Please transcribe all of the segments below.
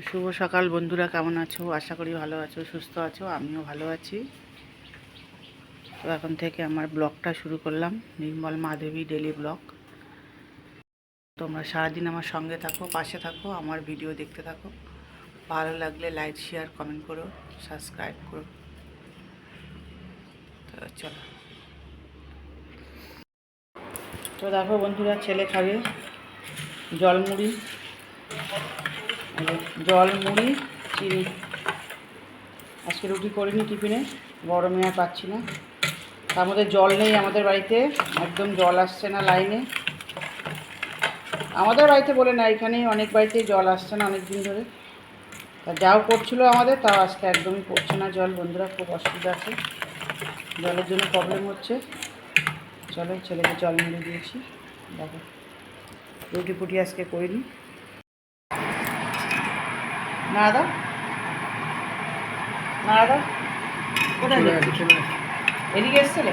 শুভ সকাল বন্ধুরা, কেমন আছো? আশা করি ভালো আছো, সুস্থ আছো। আমিও ভালো আছি। তো এখন থেকে আমার ব্লগটা শুরু করলাম, নির্মল মাধবী ডেলি ব্লগ। তোমরা সারাদিন আমার সঙ্গে থাকো, পাশে থাকো, আমার ভিডিও দেখতে থাকো। ভালো লাগলে লাইক, শেয়ার, কমেন্ট করো, সাবস্ক্রাইব করো। তো চলো। তো দেখো বন্ধুরা, ছেলে খাবে জল মুড়ি, চিনি। আজকে রুটি করিনি টিফিনে, গরমে আর পাচ্ছি না। তার মধ্যে জল নেই আমাদের বাড়িতে, একদম জল আসছে না লাইনে। আমাদের বাড়িতে বলে না, এখানেই অনেক বাড়িতেই জল আসছে না অনেক দিন ধরে। তা যাও পড়ছিলো আমাদের, তাও আজকে একদমই পড়ছে না জল। বন্ধুরা খুব অসুবিধা আছে, জলের জন্য প্রবলেম হচ্ছে। চলো, ছেলেকে জল মুড়ি দিয়েছি। দেখো, রুটি ফুটি আজকে করিনি। না দাদা, না দাদা, কোথায় যাচ্ছে? এদিকে এসছিলে?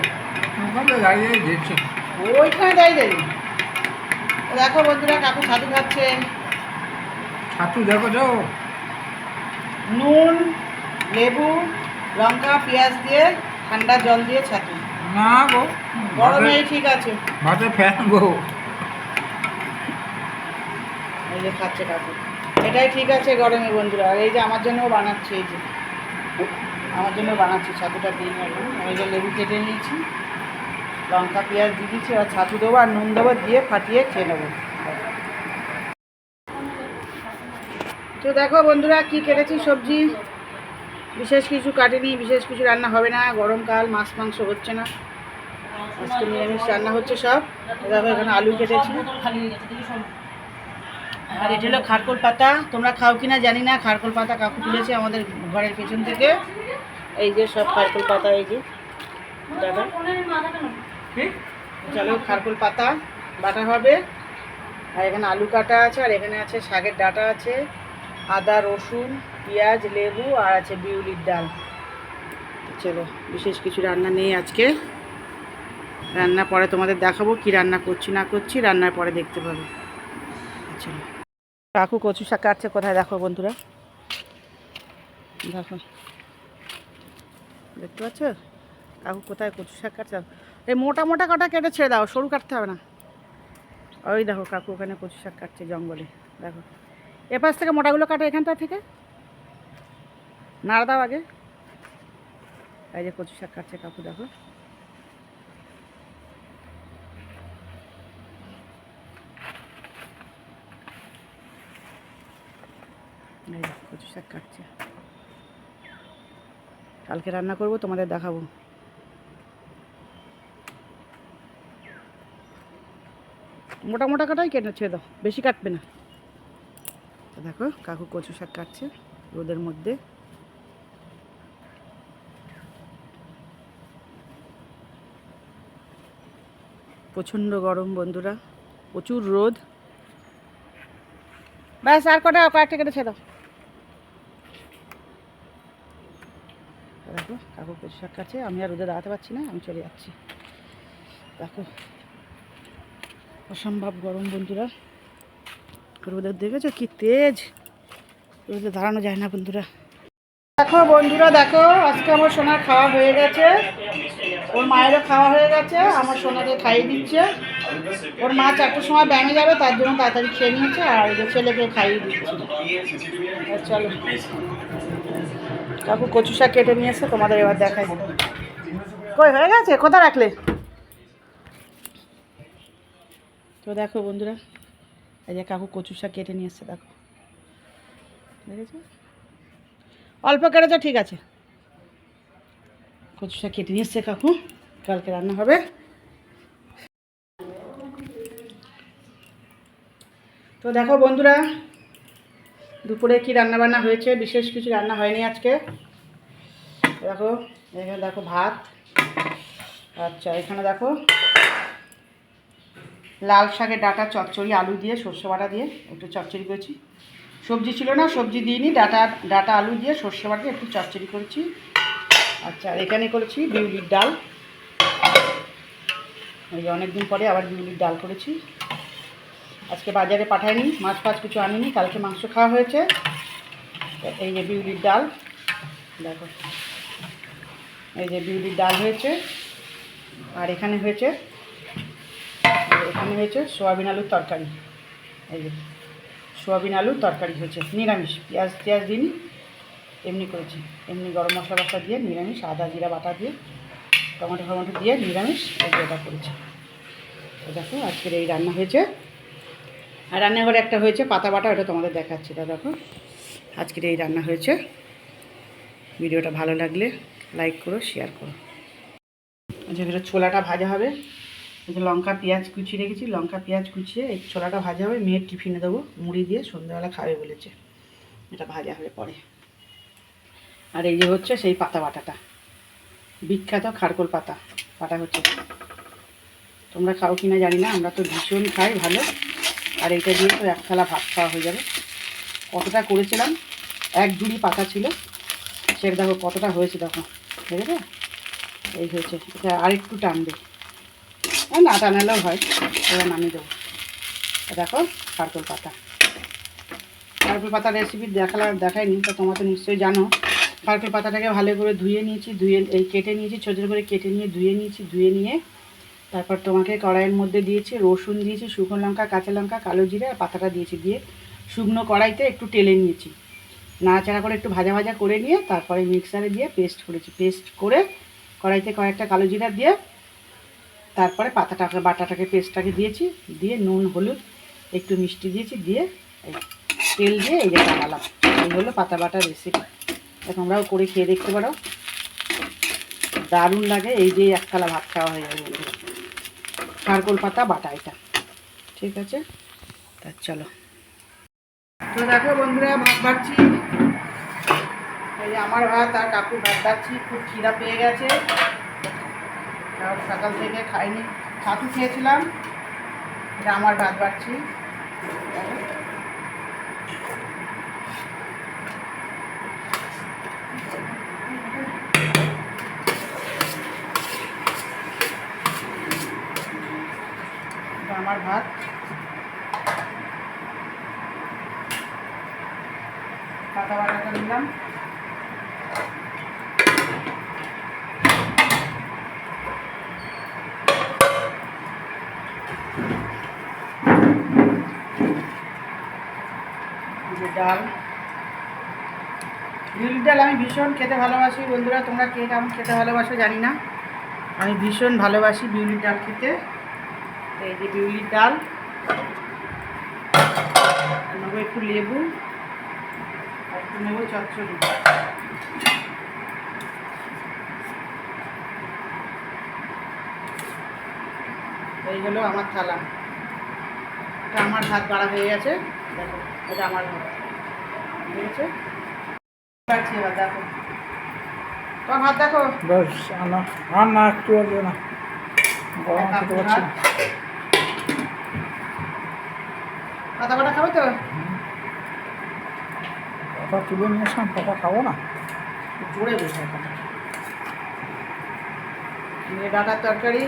ওইখানে দাঁড়িয়ে দেখো বন্ধুরা, কাকু ছাতু খাচ্ছে। ছাতু দেখো যাও, নুন, লেবু, লঙ্কা, পেঁয়াজ দিয়ে ঠান্ডা জল দিয়ে ছাতু। না গো, গরমে ঠিক আছে। ভাতে ফ্যান গো। এই যে খাচ্ছে কাকু, এটাই ঠিক আছে গরমে বন্ধুরা। আর এই যে আমার জন্যও বানাচ্ছি, এই যে আমার জন্য বানাচ্ছি ছাতুটা দিয়ে নেবো। এই যে লেবু কেটে নিয়েছি, লঙ্কা পেঁয়াজ দিয়ে দিচ্ছি, আর ছাতু দেবো আর নুন দেবো, দিয়ে ফাটিয়ে খেয়ে নেবো। তো দেখো বন্ধুরা, কি কেটেছি সবজি, বিশেষ কিছু কাটেনি, বিশেষ কিছু রান্না হবে না। গরমকাল, মাছ মাংস হচ্ছে না, আজকে নিরামিষ রান্না হচ্ছে সব। দেখো এখানে আলু কেটেছি, আর এটা হলো খারকোল পাতা। তোমরা খাও কিনা জানি না, খারকোল পাতা কাকু তুলেছে আমাদের ঘরের পেছন থেকে। এই যে সব খারকোল পাতা, এই যে দাদা, চলো খারকোল পাতা বাটা হবে। আর এখানে আলু কাটা আছে, আর এখানে আছে শাকের ডাঁটা আছে, আদা, রসুন, পেঁয়াজ, লেবু, আর আছে বিউলির ডাল। চলো, বিশেষ কিছু রান্না নেই আজকে। রান্না পরে তোমাদের দেখাবো, কি রান্না করছি না করছি, রান্নার পরে দেখতে পাবে। চলো, কাকু কচু শাক কাটছে। কোথায় দেখো বন্ধুরা, দেখো, দেখতে পাচ্ছ কাকু কোথায় কচু শাক কাটছে? এই মোটা মোটা কাটা কেটে ছেড়ে দাও, সরু কাটতে হবে না। ওই দেখো কাকু ওখানে কচু শাক কাটছে জঙ্গলে। দেখো, এপাশ থেকে মোটাগুলো কাটো, এখানটা থেকে নাড়া দাও আগে। এই যে কচু শাক কাটছে কাকু, দেখো। এই যে কচু শাক কাটছে, কালকে রান্না করবো, তোমাদের দেখাবো। মোটা মোটা কাটাই কেটে ছেড়ে দাও, বেশি কাটবে না। দেখো কাকু কচু শাক কাটছে রোদের মধ্যে। প্রচণ্ড গরম বন্ধুরা, প্রচুর রোদ। ব্যাস, আর কয়েকটা কেটে ছেড়ে দাও। দেখো কাকু কচু শাক কাটছে, আমি আর রোদে দাঁড়াতে পারছি না, আমি চলে যাচ্ছি। দেখো অসম্ভব গরম বন্ধুরা, রোদের দেখেছো কি তেজ, রোদে দাঁড়ানো যায় না বন্ধুরা। দেখো বন্ধুরা, দেখো আজকে আমার সোনার খাওয়া হয়ে গেছে, ওর মায়েরও খাওয়া হয়ে গেছে, আমার সোনাকে খাইয়ে দিচ্ছে। ওর মা 4টার সময় ব্যায়ামে যাবে, তার জন্য তাড়াতাড়ি খেয়ে নিয়েছে, আর এই যে ছেলেকে খাইয়ে দিচ্ছে। চলো, কাকু কচু শাক কেটে নিয়ে এসে তোমাদের এবার দেখাই। কই হয়ে গেছে, কোথায় রাখলে? তো দেখো বন্ধুরা, এই যে কাকু কচু শাক কেটে নিয়ে এসছে, দেখো দেখেছো, অল্প কেটেছে, ঠিক আছে। কচু শাক কেটে নিয়ে এসছে কাকু, কালকে রান্না হবে। তো দেখো বন্ধুরা, দুপুরে কি রান্না বান্না হয়েছে, বিশেষ কিছু রান্না হয়নি আজকে। দেখো এখানে দেখো ভাত, আচ্ছা এখানে দেখো লাল শাকের ডাঁটা চচ্চড়ি, আলু দিয়ে সর্ষে বাটা দিয়ে একটু চচ্চড়ি করেছি। সবজি ছিল না, সবজি দিইনি, ডাঁটা আলু দিয়ে সর্ষে বাটা একটু চচ্চড়ি করেছি। আচ্ছা এখানে করেছি বিউলির ডাল, এই যে অনেকদিন পরে আবার বিউলির ডাল করেছি। আজকে বাজারে পাঠাইনি, মাছ ফাছ কিছু আনিনি, কালকে মাংস খাওয়া হয়েছে। এই যে বিউলির ডাল, দেখো এই যে বিউলির ডাল হয়েছে। আর এখানে হয়েছে সোয়াবিন আলুর তরকারি। এই যে সোয়াবিন আলুর তরকারি হয়েছে, নিরামিষ, পেঁয়াজ টেয়াজ দিন, এমনি করেছি, এমনি গরম মশলা দিয়ে নিরামিষ, আদা জিরা বাটা দিয়ে টমেটো ফমেটো দিয়ে নিরামিষ এই যে এটা করেছি। তো দেখো আজকের এই রান্না হয়েছে। আর রান্নাঘরে একটা হয়েছে পাতা বাটা, ওটা তোমাদের দেখাচ্ছি। তা দেখো আজকের এই রান্না হয়েছে। ভিডিওটা ভালো লাগলে লাইক করো, শেয়ার করো। আচ্ছা, এটা ছোলাটা ভাজা হবে। এই যে লঙ্কা পেঁয়াজ কুচিয়ে রেখেছি, লঙ্কা পেঁয়াজ কুচিয়ে এই ছোলাটা ভাজা হবে, মেয়ের টিফিনে দেবো, মুড়ি দিয়ে সন্ধ্যাবেলা খাবে বলেছে। এটা ভাজা হবে পরে। আর এই যে হচ্ছে সেই পাতা বাটাটা, বিখ্যাত খারকোল পাতা বাটা হচ্ছে। তোমরা খাও কিনা জানি না, আমরা তো ভীষণ খাই ভালো। আর এইটা দিয়ে তো এক থালা ভাত খাওয়া হয়ে যাবে। কতটা করেছিলাম, এক ঝুড়ি পাতা ছিল, সেটা দেখো কতটা হয়েছে, দেখো দেখেছো এই হয়েছে। এটা আরেকটু টানবে, না টানালেও হয়। এবার নামিয়ে দেবো। দেখো খারকোল পাতা, খারকোল পাতার রেসিপি দেখায়নি তো, তোমরা তো নিশ্চয়ই জানো। খারকোল পাতাটাকে ভালো করে ধুয়ে নিয়েছি, এই কেটে নিয়েছি, ছোটো ছোটো করে কেটে নিয়ে ধুয়ে নিয়েছি। ধুয়ে নিয়ে তারপর তোমাকে কড়াইয়ের মধ্যে দিয়েছি, রসুন দিয়েছি, শুকনো লঙ্কা, কাঁচা লঙ্কা, কালো জিরে আর পাতাটা দিয়েছি। দিয়ে শুকনো কড়াইতে একটু টেলে নিয়েছি, নাড়াচাড়া করে একটু ভাজা ভাজা করে নিয়ে তারপরে মিক্সারে দিয়ে পেস্ট করেছি। পেস্ট করে কড়াইতে কয়েকটা কালো জিরা দিয়ে তারপরে বাটাটাকে পেস্টটাকে দিয়েছি। দিয়ে নুন হলুদ একটু মিষ্টি দিয়েছি, দিয়ে এই তেল দিয়ে এই যে বানালাম। এই হলো পাতা বাটার রেসিপি। তোমরাও করে খেয়ে দেখতে পারো, দারুণ লাগে। এই যে এক থালা ভাত খাওয়া হয়ে যাবে বন্ধুরা, খারকোল পাতা বাটা এটা। ঠিক আছে, তা চলো। তো দেখো বন্ধুরা, ভাত বাড়ছি। এই যে আমার ভাত আর কাকুর ভাত বাড়ছি। খুব খিদা পেয়ে গেছে, সকাল থেকে খাইনি, ছাতু খেয়েছিলাম। এটা আমার ভাত বাড়ছি। আমার ভাত, পাতা বাটাটা নিলাম। ডাল, বিউলির ডাল আমি ভীষণ খেতে ভালোবাসি বন্ধুরা। তোমরা কে কেমন খেতে ভালোবাসো জানি না, আমি ভীষণ ভালোবাসি বিউলির ডাল খেতে। এই যে বিউলির ডাল, নেবো একটু লেবু, আর একটু নেবো চচ্চড়ি। এই হলো আমার থালা। এটা আমার ভাত বাড়া হয়ে গেছে, দেখো এটা আমার ভাত হয়ে গেছে। পাচ্ছি এবার দেখো, তোমার ভাত দেখো। বেশ আর না একটু আসবে না, গরম খেতে পারছি না। পাতা বাটা খাবে তো? পাতা তুলে নিয়ে আসলাম, পাতা খাবো না। জোরে বসে পাতা ডাটার তরকারি।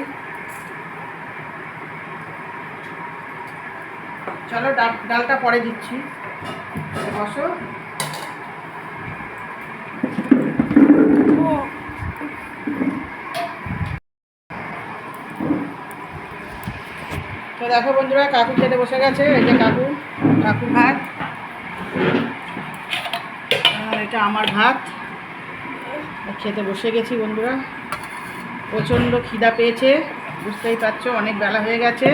চলো ডালটা পরে দিচ্ছি, বসো। তো দেখো বন্ধুরা, কাকু খেতে বসে গেছে। এই যে কাকুর ভাত, আর এটা আমার ভাত। খেতে বসে গেছি বন্ধুরা। প্রচণ্ড খিদা পেয়েছে, বুঝতেই পারছো, অনেক বেলা হয়ে গেছে।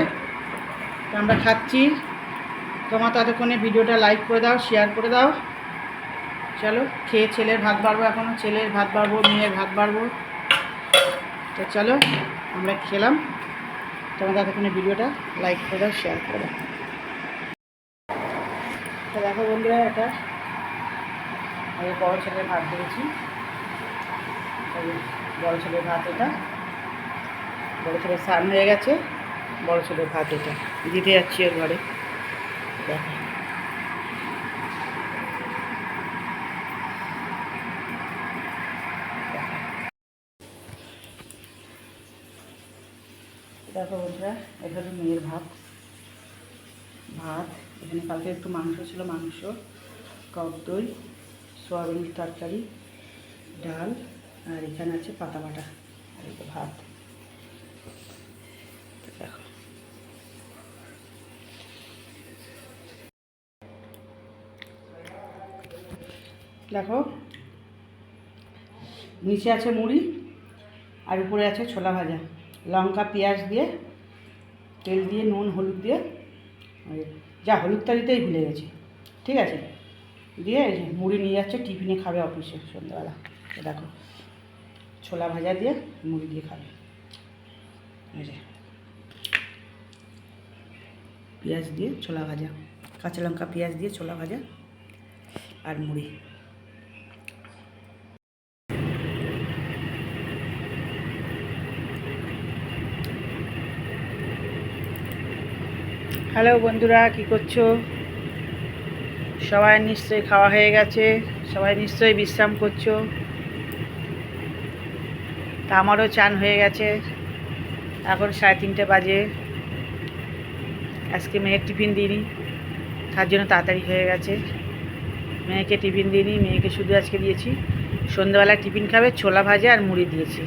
তো আমরা খাচ্ছি। তোমার ততক্ষণে ভিডিওটা লাইক করে দাও, শেয়ার করে দাও। চলো খেয়ে ছেলের ভাত বাড়বো, এখনও ছেলের ভাত বাড়বো, মেয়ের ভাত বাড়বো। তো চলো আমরা খেলাম। তোমার ততক্ষণে ভিডিওটা লাইক করে দাও, শেয়ার করে দাও। তো দেখো বন্ধুরা, এটা আমি বড়ো ছেলের ভাত দিয়েছি। বড়ো ছেলের ভাত এটা, বড়ো ছেলের স্নান হয়ে গেছে, বড়ো ছেলের ভাত এটা দিতে যাচ্ছি ওর ঘরে। দেখো দেখো বন্ধুরা, এটা হলো মেয়ের ভাত। এখানে কালকে একটু মাংস ছিল, মাংস, টক দই, সোয়াবিনের তরকারি, ডাল, আর এখানে আছে পাতা বাটা, আর এই যে ভাত। দেখো দেখো নিচে আছে মুড়ি আর উপরে আছে ছোলা ভাজা, লঙ্কা পেঁয়াজ দিয়ে, তেল দিয়ে, নুন হলুদ দিয়ে, যা হলুদটা দিতেই ভুলে গেছি, ঠিক আছে, দিয়ে এই যে মুড়ি নিয়ে যাচ্ছে, টিফিনে খাবে অফিসে সন্ধ্যাবেলা। দেখো ছোলা ভাজা দিয়ে মুড়ি দিয়ে খাবে, এই যে পেঁয়াজ দিয়ে ছোলা ভাজা, কাঁচা লঙ্কা পেঁয়াজ দিয়ে ছোলা ভাজা আর মুড়ি। হ্যালো বন্ধুরা, কি করছো? সবাই নিশ্চয়ই খাওয়া হয়ে গেছে, সবাই নিশ্চয়ই বিশ্রাম করছো। তা আমারও চান হয়ে গেছে, এখন 3:30 বাজে। আজকে মেয়ের টিফিন দিইনি, তার জন্য তাড়াতাড়ি হয়ে গেছে। মেয়েকে টিফিন দিইনি, মেয়েকে শুধু আজকে দিয়েছি সন্ধ্যাবেলা টিফিন খাবে, ছোলা ভাজা আর মুড়ি দিয়েছি,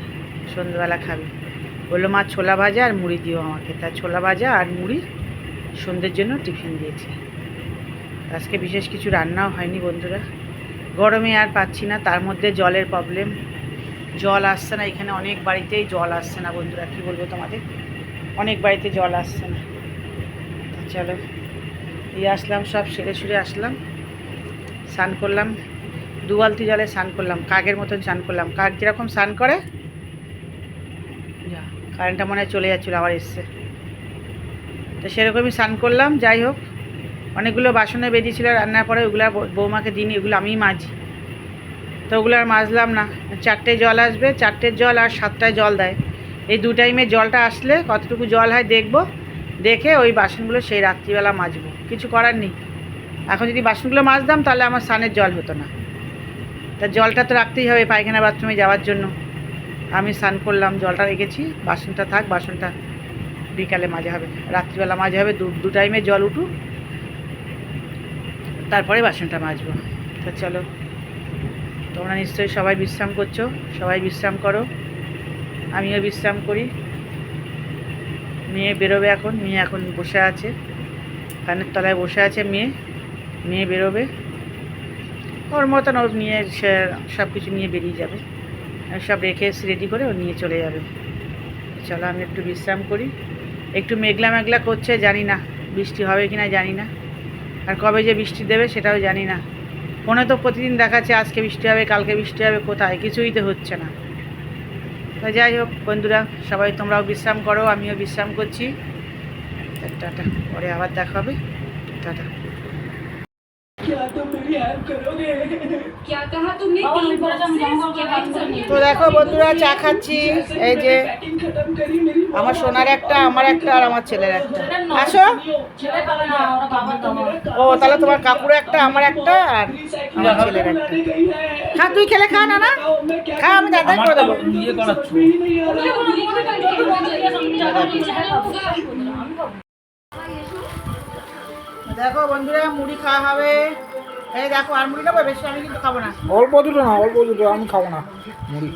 সন্ধ্যাবেলা খাবে। বললো মা ছোলা ভাজা আর মুড়ি দিও আমাকে, তা ছোলা ভাজা আর মুড়ি সন্ধ্যের জন্য টিফিন দিয়েছি। আজকে বিশেষ কিছু রান্নাও হয়নি বন্ধুরা, গরমে আর পাচ্ছি না, তার মধ্যে জলের প্রবলেম, জল আসছে না এখানে, অনেক বাড়িতেই জল আসছে না বন্ধুরা, কি বলবো তোমাদের, অনেক বাড়িতে জল আসছে না। চলো এই আসলাম, সব সেরে সুরে আসলাম, স্নান করলাম, 2 বালতি জলে স্নান করলাম, কাকের মতন স্নান করলাম, কাক যেরকম স্নান করে। যা কারেন্টটা মনে হয় চলে যাচ্ছিলো, আবার এসছে, তো সেরকমই স্নান করলাম। যাই হোক, অনেকগুলো বাসনে বেরিয়েছিল রান্নার পরে, ওগুলো বৌমাকে দিইনি, এগুলো আমিই মাজি, তো ওগুলো আর মাজলাম না। 4টে জল আসবে, 4টের জল আর 7টায় জল দেয়, এই 2 টাইমে জলটা আসলে কতটুকু জল হয় দেখবো, দেখে ওই বাসনগুলো সেই রাত্রিবেলা মাজবো, কিছু করার নেই। এখন যদি বাসনগুলো মাজতাম তাহলে আমার স্নানের জল হতো না, তা জলটা তো রাখতেই হবে পায়খানা বাথরুমে যাওয়ার জন্য। আমি স্নান করলাম, জলটা রেখেছি, বাসনটা থাক, বাসনটা বিকালে মাজা হবে, রাত্রিবেলা মাজা হবে, 2 টাইমে জল উঠুক, তারপরে বাসনটা মাজবো। তো চলো, তোমরা নিশ্চয়ই সবাই বিশ্রাম করছো, সবাই বিশ্রাম করো, আমিও বিশ্রাম করি। মেয়ে বেরোবে এখন, মেয়ে এখন বসে আছে, ফ্যানের তলায় বসে আছে মেয়ে বেরোবে, ওর মতন ওর নিয়ে সে সব কিছু নিয়ে বেরিয়ে যাবে, সব রেখে রেডি করে ও নিয়ে চলে যাবে। চলো আমি একটু বিশ্রাম করি, একটু মেঘলা মেঘলা করছে, জানি না বৃষ্টি হবে কি না জানি না, আর কবে যে বৃষ্টি দেবে সেটাও জানি না। ফোনে তো প্রতিদিন দেখাচ্ছে আজকে বৃষ্টি হবে, কালকে বৃষ্টি হবে, কোথায় কিছুই তো হচ্ছে না। তো যাই হোক বন্ধুরা, সবাই তোমরাও বিশ্রাম করো, আমিও বিশ্রাম করছি। টাটা, পরে আবার দেখা হবে, টাটা। তো দেখো বন্ধুরা, চা খাচ্ছি, এই যে আমার সোনার একটা, আমার একটা, আর আমার ছেলের একটা। আসো, ও তাহলে তোমার কাকুর একটা, আমার একটা, আর আমার ছেলের একটা। খা, তুই খেলে খা, না না খা, আমি দাদাই করে দেবো। দেখো বন্ধুরা, মুড়ি খাওয়া হবে, এই দেখো, আর মুড়ি নেবো, বেশি আমি কিন্তু খাবো না, অল্প দুটো না, অল্প দুটো, আমি খাবো না মুড়ি।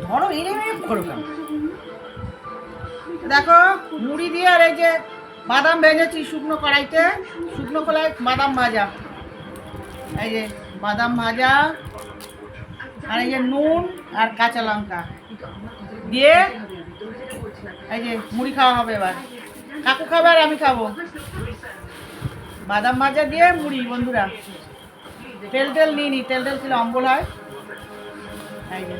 ধরো এনে করো কেন। দেখো মুড়ি দিয়ে, আর এই যে বাদাম ভেজেছি শুকনো কড়াইতে, শুকনো কড়াই বাদাম ভাজা, এই যে বাদাম ভাজা, আর এই যে নুন আর কাঁচা লঙ্কা দিয়ে এই যে মুড়ি খাওয়া হবে। এবার কাকু খাবে আর আমি খাবো, বাদাম ভাজা দিয়ে মুড়ি বন্ধুরা। তেল নিইনি, তেল খেলে অম্বল হয়। এই যে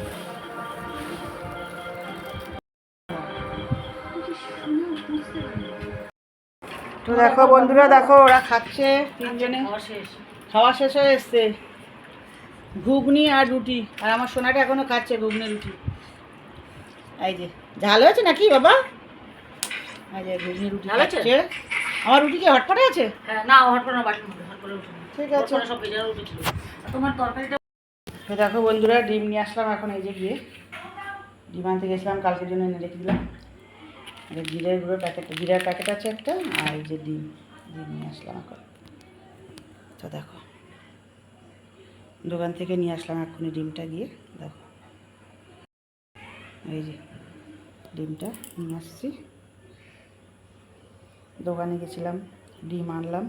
তো দেখো বন্ধুরা, দেখো ওরা খাচ্ছে তিনজনে, খাওয়া শেষ হয়ে এসছে, ঘুগনি আর রুটি, আর আমার সোনাটা এখনো খাচ্ছে ঘুগনি রুটি। এই যে ঝাল হয়েছে নাকি বাবা, এই যে ঘুগনি রুটি খাচ্ছে। আমার রুটি কি হটপটে আছে? না হটপটে না, বাটির মধ্যে হটপটে উঠে ঠিক আছে, সব ভেজা রুটি ছিল। তোমার তরকারিটা তো দেখো বন্ধুরা, ডিম নিয়ে আসলাম এখন, এই যে গিয়ে ডিম আনতে গেছিলাম, কালকের জন্য এনে রেখে দিলাম। জিরের গুঁড়ো প্যাকেট, জিরার প্যাকেট আছে একটা, আর এই যে ডিম নিয়ে আসলাম এখন। তো দেখো দোকান থেকে নিয়ে আসলাম এক্ষুনি ডিমটা গিয়ে, দেখো এই যে ডিমটা নিয়ে আসছি। দোকানে গেছিলাম, ডিম আনলাম,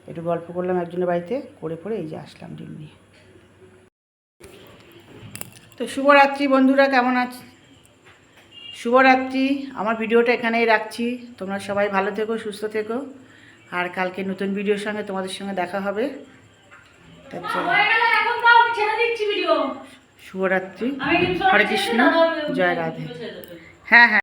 একটু গল্প করলাম একজনের বাড়িতে, করে এই যে আসলাম ডিম নিয়ে। তো শুভরাত্রি বন্ধুরা, কেমন আছে? শুভরাত্রি। আমার ভিডিওটা এখানেই রাখছি। তোমরা সবাই ভালো থেকো, সুস্থ থেকো, আর কালকে নতুন ভিডিওর সঙ্গে তোমাদের সঙ্গে দেখা হবে। তো চলো, হয়ে গেল, এখন দাও, আমি ছেড়ে দিচ্ছি ভিডিও। শুভরাত্রি, আমি কিন্তু হরে কৃষ্ণ, দাদা জয় রাধে। ছেড়ে দেবে। হ্যাঁ হ্যাঁ।